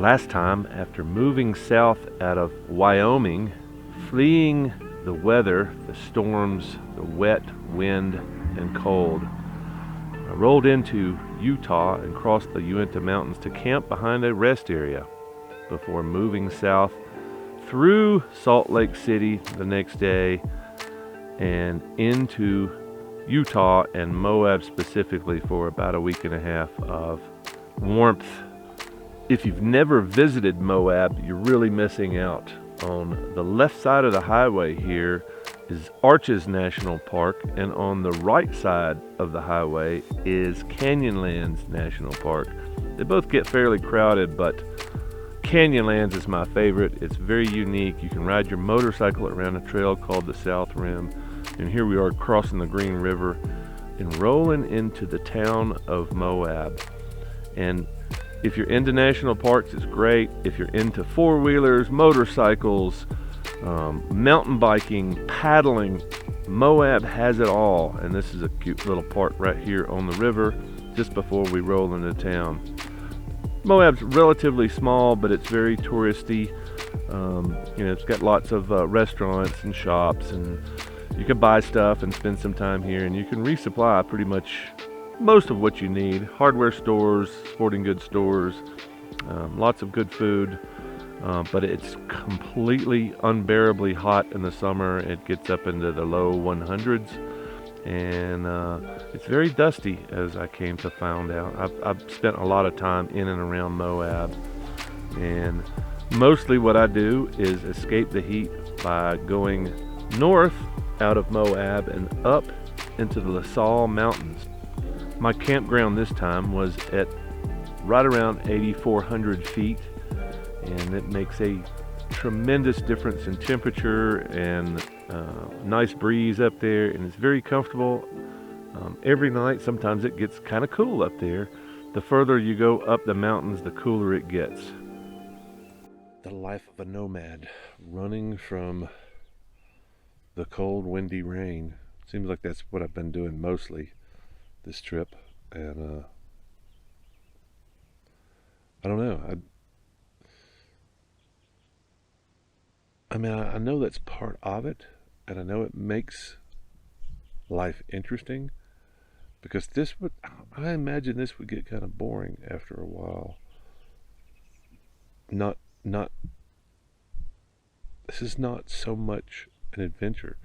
Last time, after moving south out of Wyoming, fleeing the weather, the storms, the wet wind and cold, I rolled into Utah and crossed the Uinta Mountains to camp behind a rest area before moving south through Salt Lake City the next day and into Utah and Moab specifically for about a week and a half of warmth. If you've never visited Moab, you're really missing out. On the left side of the highway here is Arches National Park, and on the right side of the highway is Canyonlands National Park. They both get fairly crowded, but Canyonlands is my favorite. It's very unique. You can ride your motorcycle around a trail called the South Rim, and here we are crossing the Green River and rolling into the town of Moab. And if you're into national parks, it's great. If you're into four-wheelers, motorcycles, mountain biking, paddling, Moab has it all. And this is a cute little park right here on the river just before we roll into town. Moab's relatively small, but it's very touristy. It's got lots of restaurants and shops, and you can buy stuff and spend some time here, and you can resupply pretty much most of what you need. Hardware stores, sporting goods stores, lots of good food, but it's completely unbearably hot in the summer. It gets up into the low 100s, and it's very dusty, as I came to find out. I've spent a lot of time in and around Moab, and mostly what I do is escape the heat by going north out of Moab and up into the La Salle Mountains. My campground this time was at right around 8,400 feet, and it makes a tremendous difference in temperature and nice breeze up there, and it's very comfortable. Every night, sometimes it gets kind of cool up there. The further you go up the mountains, the cooler it gets. The life of a nomad, running from the cold, windy rain. Seems like that's what I've been doing mostly this trip, and I don't know. I know that's part of it, and I know it makes life interesting, because I imagine this would get kind of boring after a while. This is not so much an adventure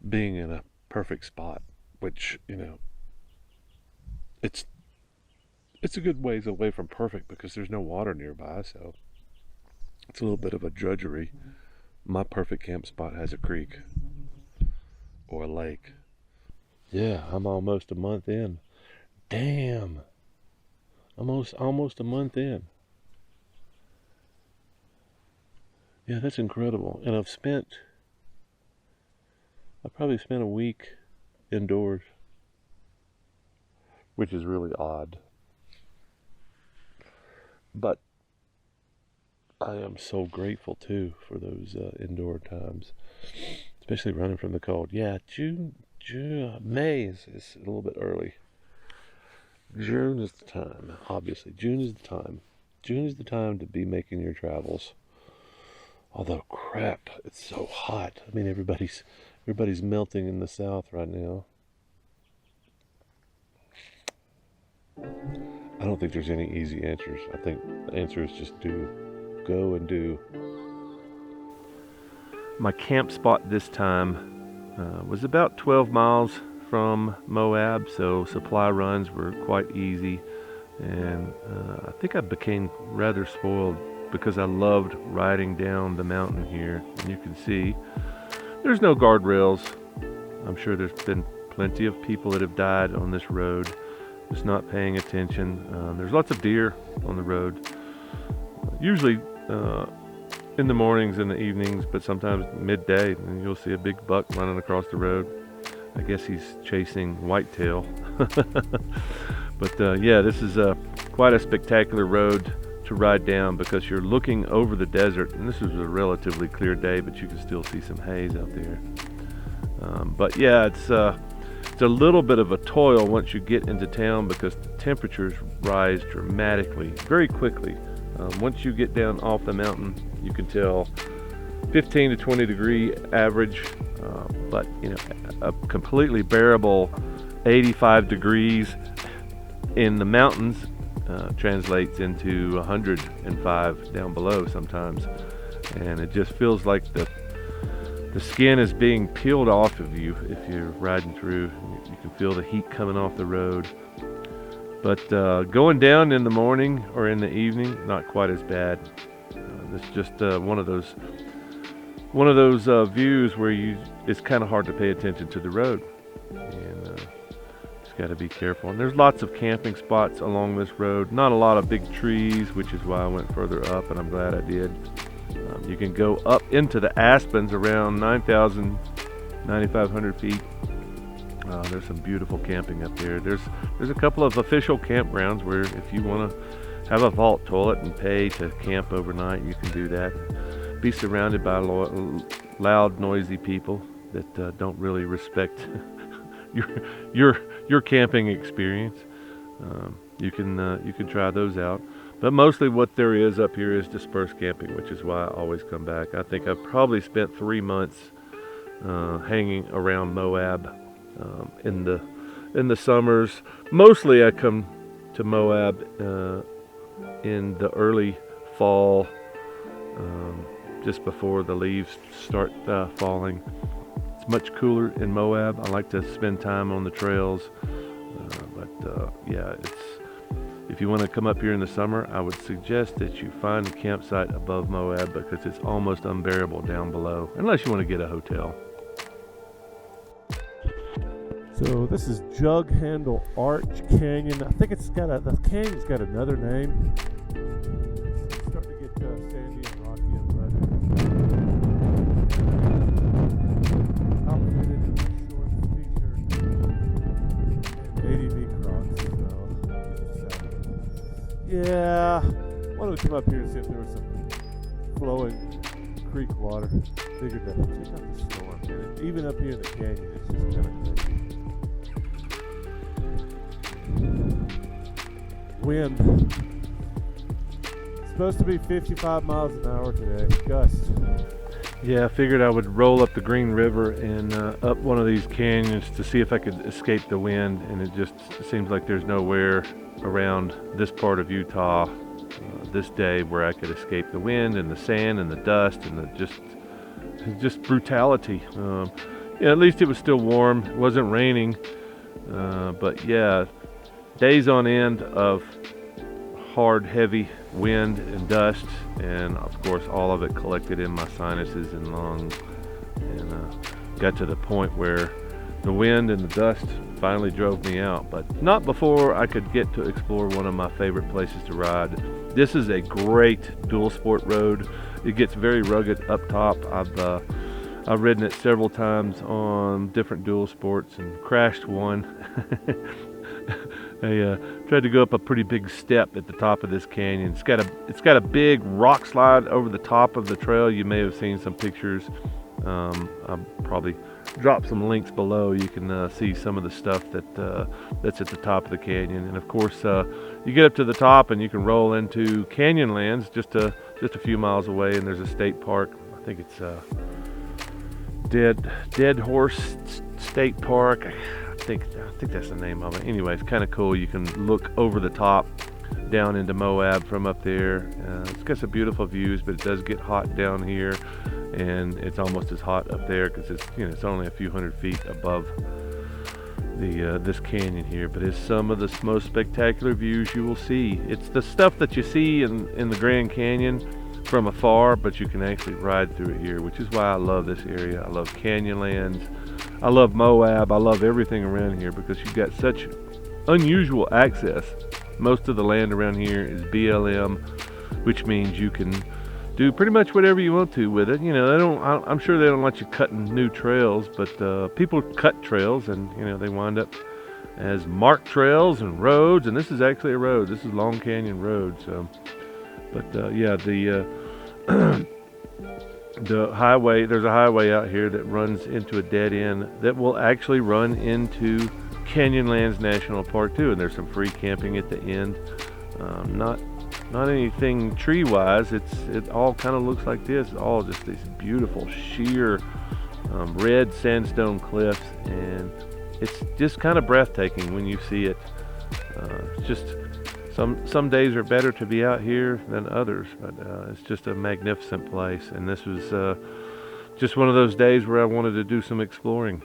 being in a perfect spot, which, it's a good ways away from perfect because there's no water nearby, so it's a little bit of a drudgery. My perfect camp spot has a creek or a lake. Yeah, I'm almost a month in. Damn, almost a month in. Yeah, that's incredible. And I've probably spent a week indoors, which is really odd. But I am so grateful too for those indoor times, especially running from the cold. Yeah, May is a little bit early. June is the time, obviously. June is the time. June is the time to be making your travels. Although, crap, it's so hot. I mean, everybody's melting in the south right now. I don't think there's any easy answers. I think the answer is just do. Go and do. My camp spot this time was about 12 miles from Moab, so supply runs were quite easy. And I think I became rather spoiled because I loved riding down the mountain here. And you can see there's no guardrails. I'm sure there's been plenty of people that have died on this road just not paying attention. There's lots of deer on the road, usually in the mornings and the evenings, but sometimes midday, and you'll see a big buck running across the road. I guess he's chasing whitetail. But yeah, this is quite a spectacular road to ride down because you're looking over the desert, and this is a relatively clear day, but you can still see some haze out there. But yeah, it's a little bit of a toil once you get into town because the temperatures rise dramatically, very quickly Once you get down off the mountain, you can tell 15 to 20 degree average, but you know, a completely bearable 85 degrees in the mountains translates into 105 down below sometimes, and it just feels like the skin is being peeled off of you if you're riding through. You can feel the heat coming off the road. But going down in the morning or in the evening, not quite as bad. It's just one of those views where it's kind of hard to pay attention to the road, and just got to be careful. And there's lots of camping spots along this road. Not a lot of big trees, which is why I went further up, and I'm glad I did. You can go up into the aspens around 9,500 feet. There's some beautiful camping up there. There's a couple of official campgrounds where if you want to have a vault toilet and pay to camp overnight, you can do that. Be surrounded by loud, noisy people that don't really respect your camping experience. You can try those out. But mostly what there is up here is dispersed camping, which is why I always come back. I think I've probably spent 3 months hanging around Moab in the summers. Mostly I come to Moab in the early fall, just before the leaves start falling. It's much cooler in Moab. I like to spend time on the trails, but yeah, if you want to come up here in the summer, I would suggest that you find a campsite above Moab, because it's almost unbearable down below, unless you want to get a hotel. So this is Jug Handle Arch Canyon. I think the canyon's got another name. It's starting to get sandy and rocky and rugged. Outfitted in my shorts, t-shirt, and ADV Crocs. So, yeah, wanted to come up here and see if there was some flowing creek water. Figured that check out the storm, man. Even up here in the canyon, it's just kind of crazy. Wind. Supposed to be 55 miles an hour today. Gusts. Yeah, I figured I would roll up the Green River and up one of these canyons to see if I could escape the wind, and it just seems like there's nowhere around this part of Utah this day where I could escape the wind and the sand and the dust and the just brutality. Yeah, at least it was still warm. It wasn't raining, but yeah, days on end of hard, heavy wind and dust, and of course all of it collected in my sinuses and lungs, and got to the point where the wind and the dust finally drove me out, but not before I could get to explore one of my favorite places to ride. This is a great dual sport road. It gets very rugged up top. I've ridden it several times on different dual sports and crashed one. I tried to go up a pretty big step at the top of this canyon. It's got a big rock slide over the top of the trail. You may have seen some pictures. I'll probably drop some links below. You can see some of the stuff that's at the top of the canyon. And of course, you get up to the top and you can roll into Canyonlands just a few miles away, and there's a state park. I think it's Dead Horse State Park. I think that's the name of it. Anyway, it's kind of cool. You can look over the top down into Moab from up there. It's got some beautiful views, but it does get hot down here, and it's almost as hot up there because it's only a few hundred feet above this canyon here. But it's some of the most spectacular views you will see. It's the stuff that you see in the Grand Canyon from afar, but you can actually ride through it here, which is why I love this area. I love Canyonlands. I love Moab. I love everything around here because you've got such unusual access. Most of the land around here is BLM, which means you can do pretty much whatever you want to with it. I'm sure they don't let you cutting new trails, but people cut trails, and they wind up as marked trails and roads. And this is actually a road. This is Long Canyon Road. So, but yeah, the highway, there's a highway out here that runs into a dead end that will actually run into Canyonlands National Park too, and there's some free camping at the end. Not not anything tree-wise. It all kind of looks like this. All just these beautiful sheer red sandstone cliffs, and it's just kind of breathtaking when you see it. It's just some days are better to be out here than others, but it's just a magnificent place. And this was just one of those days where I wanted to do some exploring.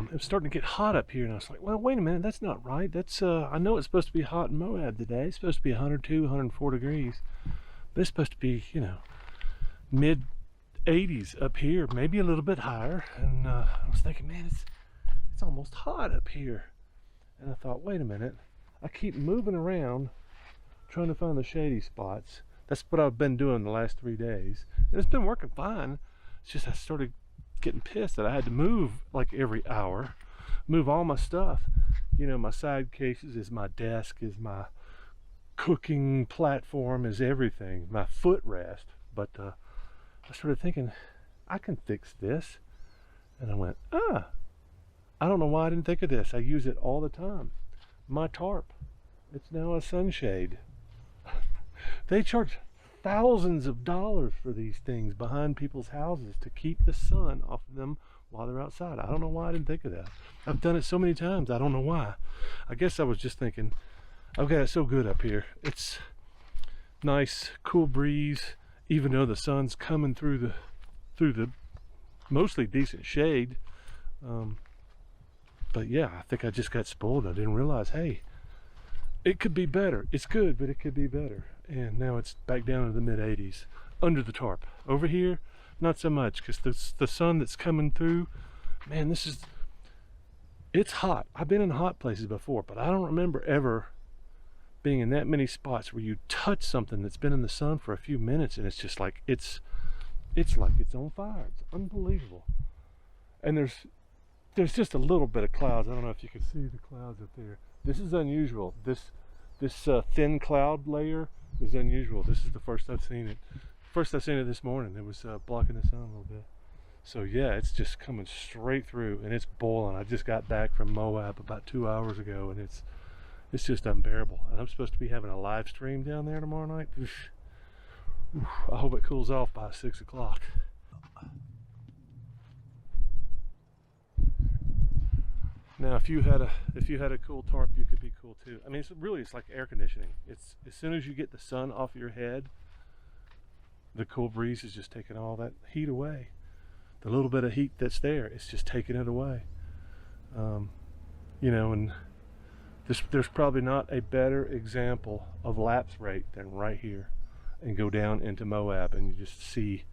It was starting to get hot up here, and I was like, well, wait a minute, that's not right. That's I know it's supposed to be hot in Moab today. It's supposed to be 102, 104 degrees, but it's supposed to be, you know, mid 80s up here, maybe a little bit higher. And I was thinking, man, it's almost hot up here. And I thought, wait a minute, I keep moving around trying to find the shady spots. That's what I've been doing the last 3 days, and it's been working fine. It's just I started getting pissed that I had to move like every hour, move all my stuff. You know, my side cases, is my desk, is my cooking platform, is everything, my footrest. But I started thinking, I can fix this. And I went, I don't know why I didn't think of this. I use it all the time. My tarp, it's now a sunshade. They charge thousands of dollars for these things behind people's houses to keep the sun off of them while they're outside. I don't know why I didn't think of that. I've done it so many times. I don't know why. I guess I was just thinking, I've got it so good up here. It's nice, cool breeze, even though the sun's coming through the mostly decent shade. But yeah, I think I just got spoiled. I didn't realize, hey, it could be better. It's good, but it could be better. And now it's back down to the mid 80s under the tarp. Over here, not so much, because the sun that's coming through, man, it's hot. I've been in hot places before, but I don't remember ever being in that many spots where you touch something that's been in the sun for a few minutes and it's just like, it's like it's on fire. It's unbelievable. And there's just a little bit of clouds. I don't know if you can see the clouds up there. This is unusual. This thin cloud layer is unusual. This is the first I've seen it. First I've seen it this morning. It was blocking the sun a little bit. So yeah, it's just coming straight through, and it's boiling. I just got back from Moab about 2 hours ago, and it's just unbearable. And I'm supposed to be having a live stream down there tomorrow night. Oof. I hope it cools off by 6 o'clock. Now, if you had a cool tarp, you could be cool too. I mean, it's like air conditioning. It's as soon as you get the sun off your head, the cool breeze is just taking all that heat away. The little bit of heat that's there, it's just taking it away. You know, and there's probably not a better example of lapse rate than right here. And go down into Moab, and you just see,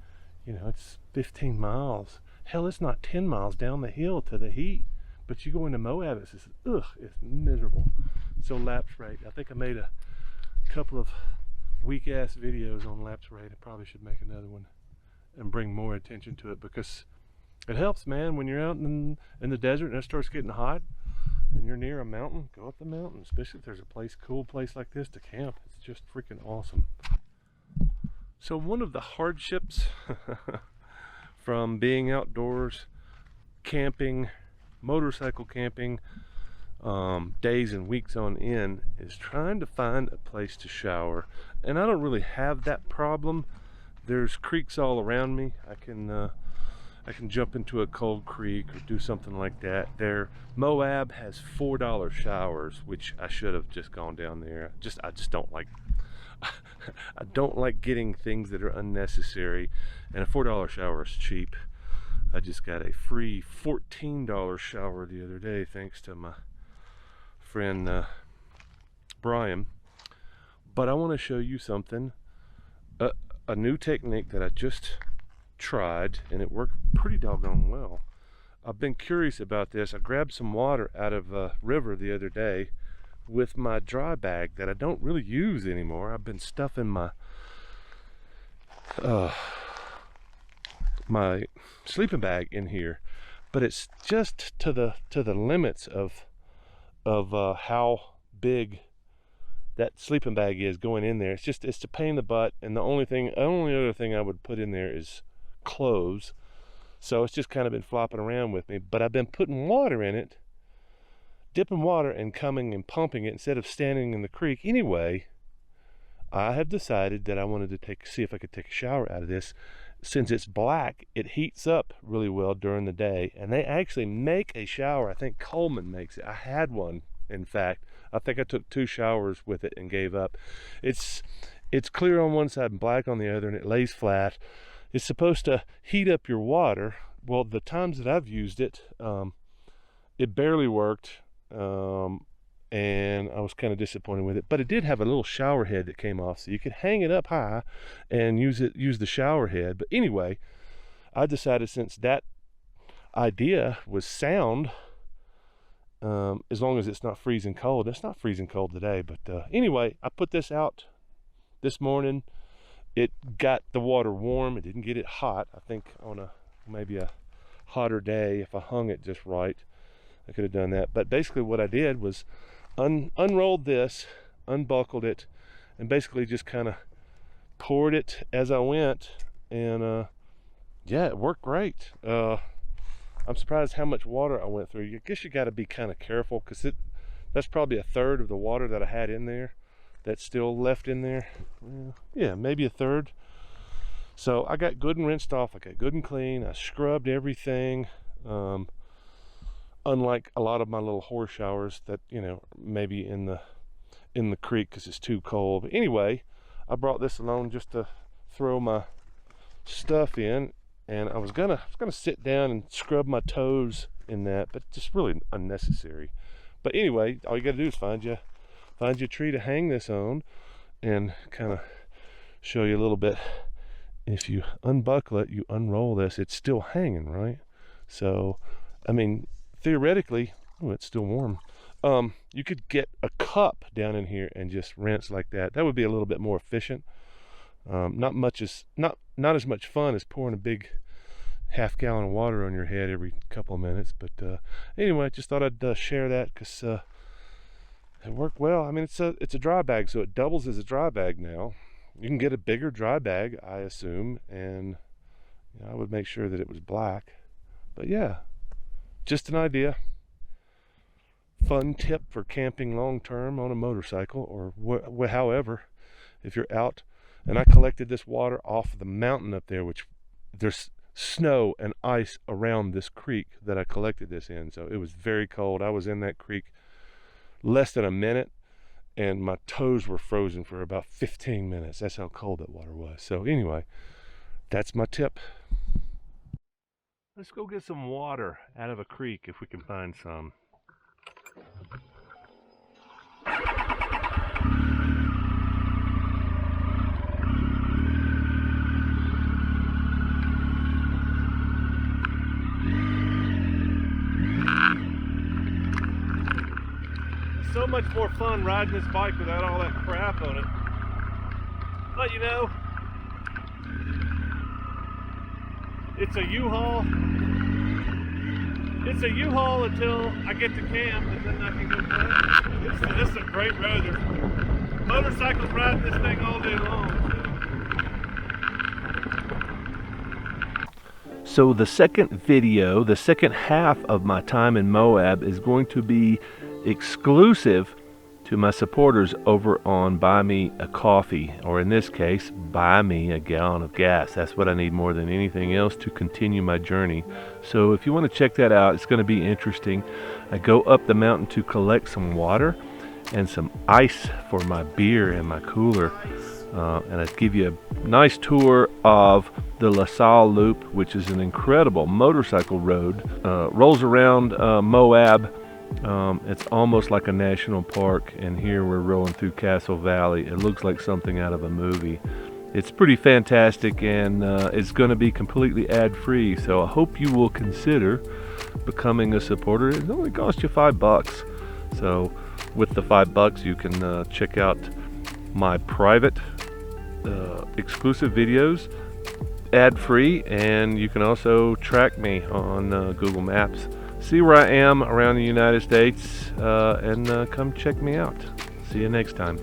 you know, it's 15 miles. Hell, it's not 10 miles down the hill to the heat. But you go into Moab, it's just, ugh, it's miserable. So lapse rate. I think I made a couple of weak-ass videos on lapse rate. I probably should make another one and bring more attention to it, because it helps, man. When you're out in the desert and it starts getting hot and you're near a mountain, go up the mountain, especially if there's a cool place like this to camp. It's just freaking awesome. So one of the hardships from being outdoors, camping, motorcycle camping, days and weeks on end, is trying to find a place to shower. And I don't really have that problem. There's creeks all around me. I can jump into a cold creek or do something like that. Moab has $4 showers, which I should have just gone down there. I just don't like I don't like getting things that are unnecessary, and a $4 shower is cheap. I just got a free $14 shower the other day, thanks to my friend Brian. But I want to show you something, a new technique that I just tried, and it worked pretty doggone well. I've been curious about this. I grabbed some water out of a river the other day with my dry bag that I don't really use anymore. I've been stuffing my my sleeping bag in here, but it's just to the limits of how big that sleeping bag is going in there. It's a pain in the butt, and the only other thing I would put in there is clothes. So it's just kind of been flopping around with me, but I've been putting water in it, dipping water and coming and pumping it instead of standing in the creek. Anyway, I have decided that I wanted to see if I could take a shower out of this. Since it's black, it heats up really well during the day, and they actually make a shower. I think Coleman makes it. I had one, in fact. I think I took 2 showers with it and gave up. It's clear on one side and black on the other, and it lays flat. It's supposed to heat up your water. Well, the times that I've used it, it barely worked. And I was kind of disappointed with it, but it did have a little shower head that came off, so you could hang it up high and use the shower head. But anyway, I decided, since that idea was sound, as long as it's not freezing cold. It's not freezing cold today, but anyway, I put this out this morning. It got the water warm. It didn't get it hot. I think on maybe a hotter day, if I hung it just right, I could have done that. But basically what I did was unrolled this, unbuckled it, and basically just kind of poured it as I went, and yeah, it worked great. I'm surprised how much water I went through. I guess you got to be kind of careful, because that's probably a third of the water that I had in there that's still left in there. Yeah, maybe a third. So I got good and rinsed off. I got good and clean. I scrubbed everything. Unlike a lot of my little horse showers that, you know, maybe in the creek because it's too cold. But anyway, I brought this along just to throw my stuff in, and I was gonna sit down and scrub my toes in that, but just really unnecessary. But anyway, all you gotta do is find you a tree to hang this on, and kind of show you a little bit. If you unbuckle it, you unroll this, it's still hanging, right? So, I mean, theoretically, oh, it's still warm. You could get a cup down in here and just rinse like that. That would be a little bit more efficient. Not as much fun as pouring a big half-gallon of water on your head every couple of minutes. But anyway, just thought I'd share that, because it worked well. I mean, it's a dry bag, so it doubles as a dry bag now. You can get a bigger dry bag, I assume, and you know, I would make sure that it was black. But yeah, just an idea. Fun tip for camping long term on a motorcycle, or however, if you're out. And I collected this water off the mountain up there, which there's snow and ice around this creek that I collected this in. So it was very cold. I was in that creek less than a minute, and my toes were frozen for about 15 minutes. That's how cold that water was. So anyway, that's my tip. Let's go get some water out of a creek if we can find some. So much more fun riding this bike without all that crap on it. But you know, it's a U-Haul. It's a U-Haul until I get to camp, and then I can go play. This is a great road. There's motorcycles riding this thing all day long. So the second video, the second half of my time in Moab, is going to be exclusive to my supporters over on Buy Me a Coffee, or in this case, buy me a gallon of gas. That's what I need more than anything else to continue my journey. So if you want to check that out, it's going to be interesting. I go up the mountain to collect some water and some ice for my beer and my cooler. And I give you a nice tour of the La Salle Loop, which is an incredible motorcycle road. Rolls around Moab. It's almost like a national park, and here we're rolling through Castle Valley. It looks like something out of a movie. It's pretty fantastic, and it's going to be completely ad-free, so I hope you will consider becoming a supporter. It only costs you $5. So with the $5 you can check out my private exclusive videos ad-free, and you can also track me on Google Maps, see where I am around the United States, and come check me out. See you next time.